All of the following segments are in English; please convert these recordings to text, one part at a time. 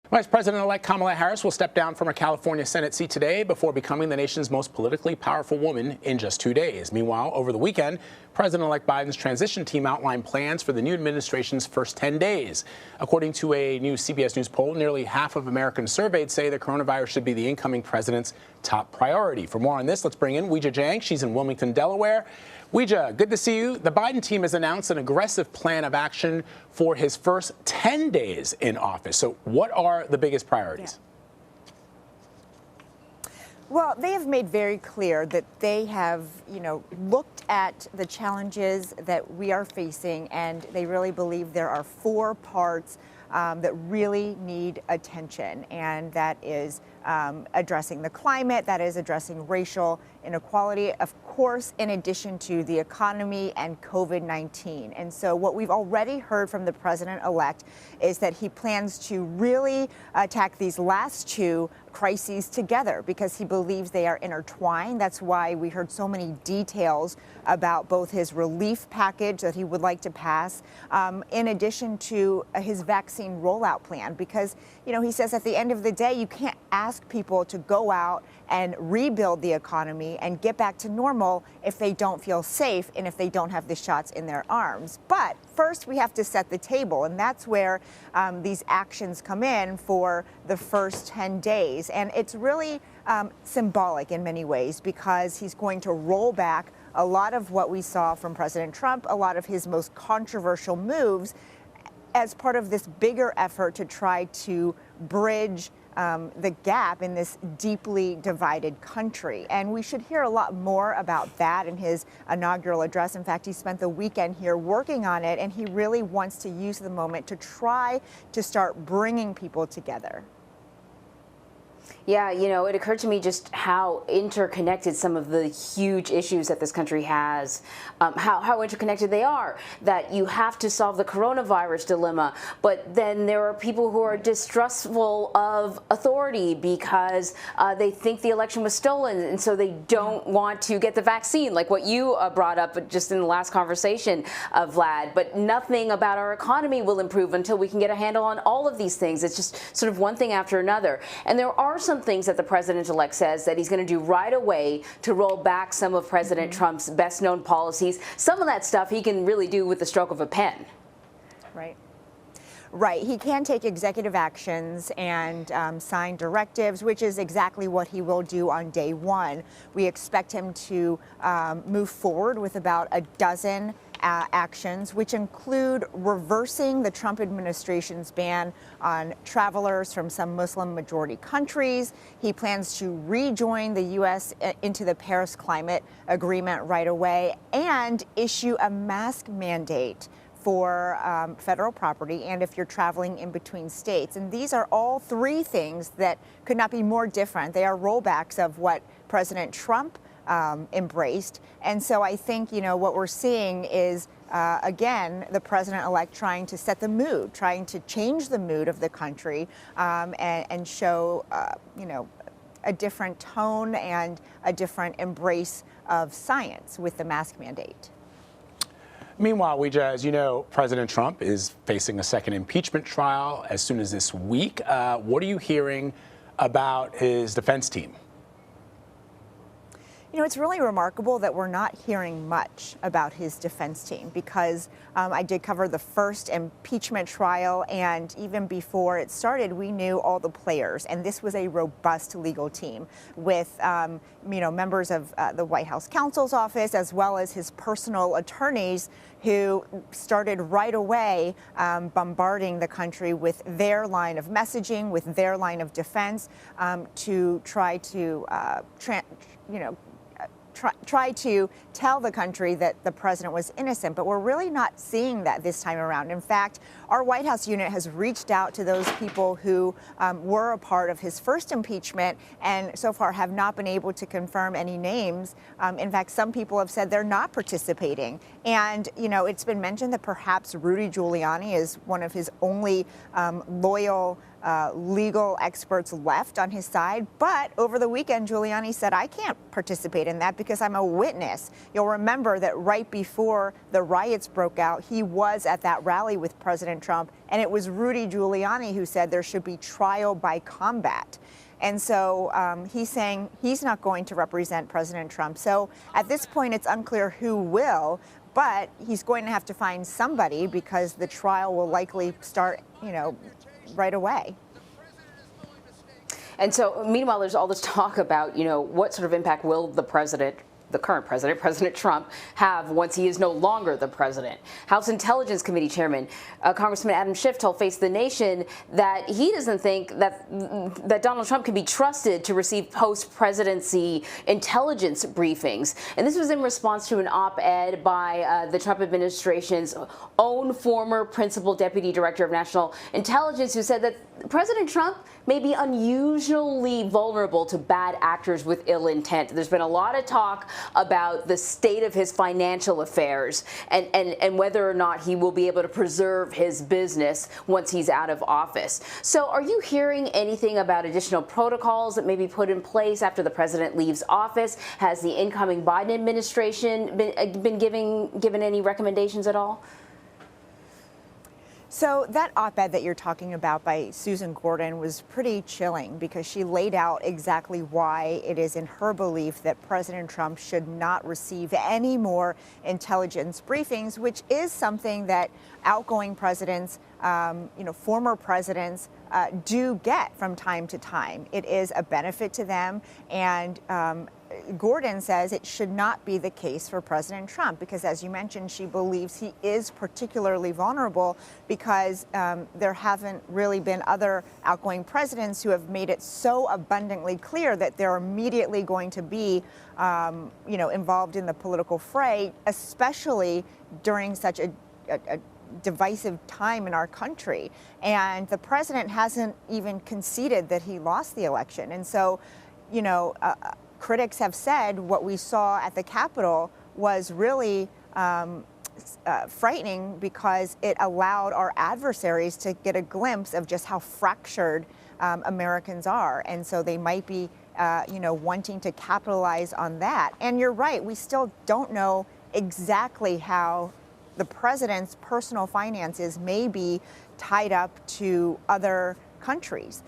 Vice President-elect Kamala Harris will step down from her California Senate seat today before becoming the nation's most politically powerful woman in just 2 days. Meanwhile, over the weekend, President-elect Biden's transition team outlined plans for the new administration's first 10 days. According to a new CBS News poll, nearly half of Americans surveyed say the coronavirus should be the incoming president's top priority. For more on this, let's bring in Weijia Jiang. She's in Wilmington, Delaware. Weijia, good to see you. The Biden team has announced an aggressive plan of action for his first 10 days in office. So what are the biggest priorities? Well, they have made very clear that they have, looked at the challenges that we are facing, and they really believe there are 4 parts that really need attention, and that is addressing the climate, that is addressing racial inequality, of course, in addition to the economy and COVID-19. And so what we've already heard from the president-elect is that he plans to really attack these last 2 crises together because he believes they are intertwined. That's why we heard so many details about both his relief package that he would like to pass, in addition to his vaccine rollout plan, because, he says at the end of the day, you can't ask people to go out and rebuild the economy and get back to normal if they don't feel safe and if they don't have the shots in their arms. But first, we have to set the table, and that's where these actions come in for the first 10 days. And it's really symbolic in many ways because he's going to roll back a lot of what we saw from President Trump, a lot of his most controversial moves, as part of this bigger effort to try to bridge the gap in this deeply divided country. And we should hear a lot more about that in his inaugural address. In fact, he spent the weekend here working on it, and he really wants to use the moment to try to start bringing people together. Yeah, it occurred to me just how interconnected some of the huge issues that this country has, how interconnected they are, that you have to solve the coronavirus dilemma, but then there are people who are distrustful of authority because they think the election was stolen, and so they don't want to get the vaccine, like what you brought up just in the last conversation, Vlad. But nothing about our economy will improve until we can get a handle on all of these things. It's just sort of one thing after another. And there are some things that the president-elect says that he's going to do right away to roll back some of President Trump's best-known policies. Some of that stuff he can really do with the stroke of a pen. Right. He can take executive actions and sign directives, which is exactly what he will do on day 1. We expect him to move forward with about a dozen actions, which include reversing the Trump administration's ban on travelers from some Muslim-majority countries. He plans to rejoin the U.S. into the Paris Climate Agreement right away and issue a mask mandate for federal property and if you're traveling in between states. And these are all 3 things that could not be more different. They are rollbacks of what President Trump embraced. And so I think, what we're seeing is, again, the president-elect trying to set the mood, trying to change the mood of the country and show, a different tone and a different embrace of science with the mask mandate. Meanwhile, Weijia, as you know, President Trump is facing a second impeachment trial as soon as this week. What are you hearing about his defense team? It's really remarkable that we're not hearing much about his defense team because I did cover the first impeachment trial, and even before it started, we knew all the players, and this was a robust legal team with, members of the White House counsel's office as well as his personal attorneys who started right away bombarding the country with their line of messaging, with their line of defense to try to try to tell the country that the president was innocent, but we're really not seeing that this time around. In fact, our White House unit has reached out to those people who were a part of his first impeachment and so far have not been able to confirm any names. In fact, some people have said they're not participating. And, it's been mentioned that perhaps Rudy Giuliani is one of his only loyal legal experts left on his side. But over the weekend, Giuliani said, I can't participate in that because I'm a witness. You'll remember that right before the riots broke out, he was at that rally with President Trump, and it was Rudy Giuliani who said there should be trial by combat. And so he's saying he's not going to represent President Trump. So at this point, it's unclear who will, but he's going to have to find somebody because the trial will likely start, right away. And so, meanwhile, there's all this talk about, what sort of impact will the current president, President Trump, have once he is no longer the president. House Intelligence Committee Chairman Congressman Adam Schiff told Face the Nation that he doesn't think that Donald Trump can be trusted to receive post-presidency intelligence briefings. And this was in response to an op-ed by the Trump administration's own former principal deputy director of national intelligence, who said that President Trump may be unusually vulnerable to bad actors with ill intent. There's been a lot of talk about the state of his financial affairs and whether or not he will be able to preserve his business once he's out of office. So are you hearing anything about additional protocols that may be put in place after the president leaves office? Has the incoming Biden administration been given any recommendations at all? So that op-ed that you're talking about by Susan Gordon was pretty chilling because she laid out exactly why it is in her belief that President Trump should not receive any more intelligence briefings, which is something that outgoing presidents, former presidents do get from time to time. It is a benefit to them, and Gordon says it should not be the case for President Trump because, as you mentioned, she believes he is particularly vulnerable because there haven't really been other outgoing presidents who have made it so abundantly clear that they're immediately going to be, involved in the political fray, especially during such a divisive time in our country. And the president hasn't even conceded that he lost the election. And so, critics have said what we saw at the Capitol was really frightening because it allowed our adversaries to get a glimpse of just how fractured Americans are. And so they might be, wanting to capitalize on that. And you're right, we still don't know exactly how the president's personal finances may be tied up to other countries,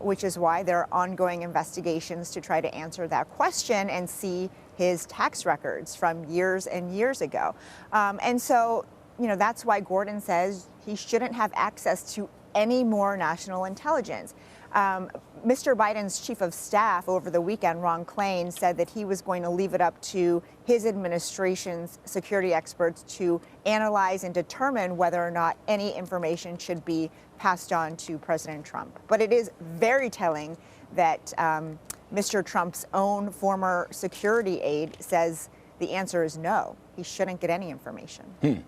which is why there are ongoing investigations to try to answer that question and see his tax records from years and years ago. And so, that's why Gordon says he shouldn't have access to any more national intelligence. Mr. Biden's chief of staff over the weekend, Ron Klain, said that he was going to leave it up to his administration's security experts to analyze and determine whether or not any information should be passed on to President Trump. But it is very telling that Mr. Trump's own former security aide says the answer is no. He shouldn't get any information.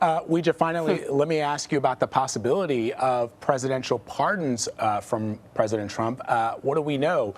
Weijia, finally, let me ask you about the possibility of presidential pardons from President Trump. What do we know?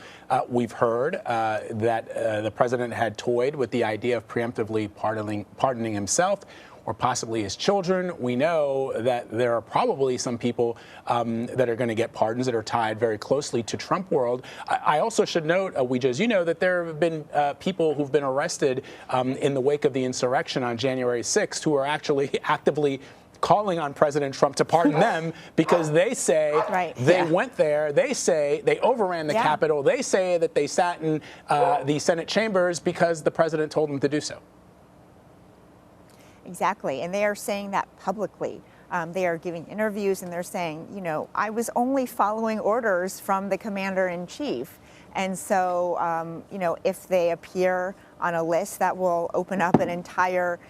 We've heard that the president had toyed with the idea of preemptively pardoning himself or possibly his children. We know that there are probably some people that are going to get pardons that are tied very closely to Trump world. I also should note, Weijia, as you know, that there have been people who've been arrested in the wake of the insurrection on January 6th who are actually actively calling on President Trump to pardon them because they say went there. They say they overran the Capitol. They say that they sat in the Senate chambers because the president told them to do so. Exactly. And they are saying that publicly. They are giving interviews and they're saying, I was only following orders from the commander in chief. And so, if they appear on a list, that will open up an entire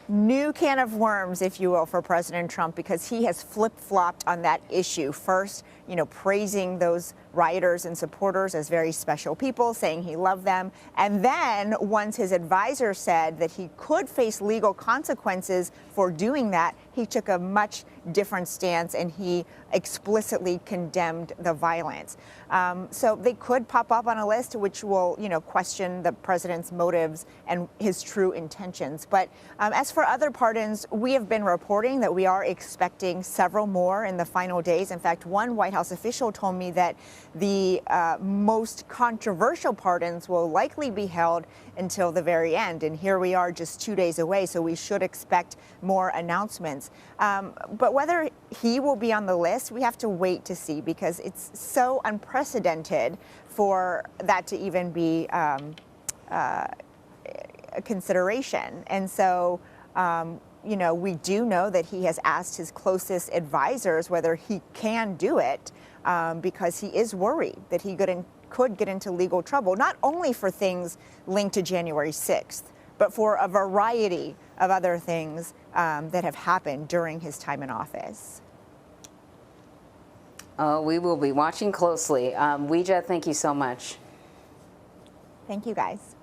new can of worms, if you will, for President Trump, because he has flip-flopped on that issue. First, praising those rioters and supporters as very special people, saying he loved them. And then once his advisor said that he could face legal consequences for doing that, he took a much different stance, and he explicitly condemned the violence. So they could pop up on a list which will, question the president's motives and his true intentions. But as for other pardons, we have been reporting that we are expecting several more in the final days. In fact, one White House official told me that the most controversial pardons will likely be held until the very end. And here we are just 2 days away, so we should expect more announcements. But whether he will be on the list, we have to wait to see, because it's so unprecedented for that to even be a consideration. And so, we do know that he has asked his closest advisors whether he can do it, because he is worried that he could get into legal trouble, not only for things linked to January 6th, but for a variety of other things that have happened during his time in office. We will be watching closely. Weijia, thank you so much. Thank you, guys.